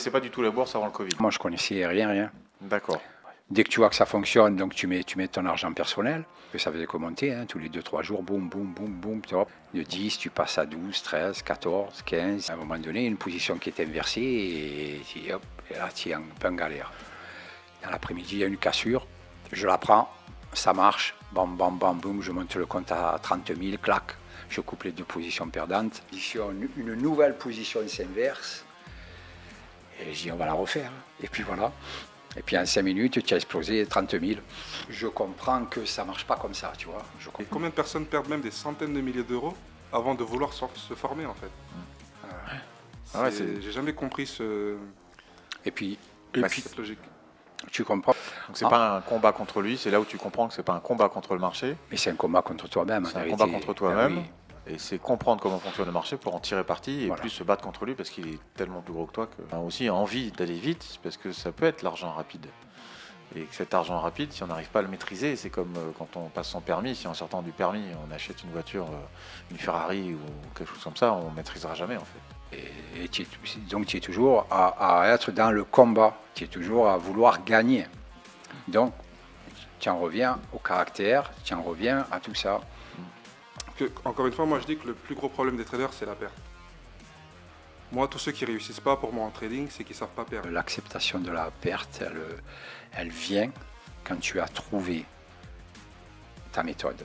C'est pas du tout la bourse avant le Covid. Moi, je connaissais rien. D'accord. Dès que tu vois que ça fonctionne, donc tu mets ton argent personnel, que ça faisait commenter, tous les 2-3 jours, boum, boum, boum, boum, tu vois. De 10, tu passes à 12, 13, 14, 15. À un moment donné, une position qui est inversée et hop, et là, tu es un peu en galère. Dans l'après-midi, il y a une cassure, je la prends, ça marche, bam, bam, bam, boum, je monte le compte à 30 000, clac, je coupe les deux positions perdantes. Une nouvelle position s'inverse. Et je dis, on va la refaire. Et puis voilà. Et puis en 5 minutes, tu as explosé 30 000. Je comprends que ça ne marche pas comme ça, tu vois. Et combien de personnes perdent même des centaines de milliers d'euros avant de vouloir se former, en fait. J'ai jamais compris cette logique. Tu comprends. Donc c'est pas un combat contre lui, c'est là où tu comprends que c'est pas un combat contre le marché. Mais c'est un combat contre toi-même. C'est un combat contre toi-même. Oui. Et c'est comprendre comment fonctionne le marché pour en tirer parti et Voilà. plus se battre contre lui parce qu'il est tellement plus gros que toi que on a aussi envie d'aller vite parce que ça peut être l'argent rapide. Et que cet argent rapide, si on n'arrive pas à le maîtriser, c'est comme quand on passe son permis, si en sortant du permis, on achète une voiture, une Ferrari ou quelque chose comme ça, on ne maîtrisera jamais en fait. Et donc tu es toujours à être dans le combat, tu es toujours à vouloir gagner. Donc tu en reviens au caractère, tu en reviens à tout ça. Encore une fois, moi je dis que le plus gros problème des traders, c'est la perte. Moi, tous ceux qui réussissent pas pour moi en trading, c'est qu'ils savent pas perdre. L'acceptation de la perte, elle vient quand tu as trouvé ta méthode.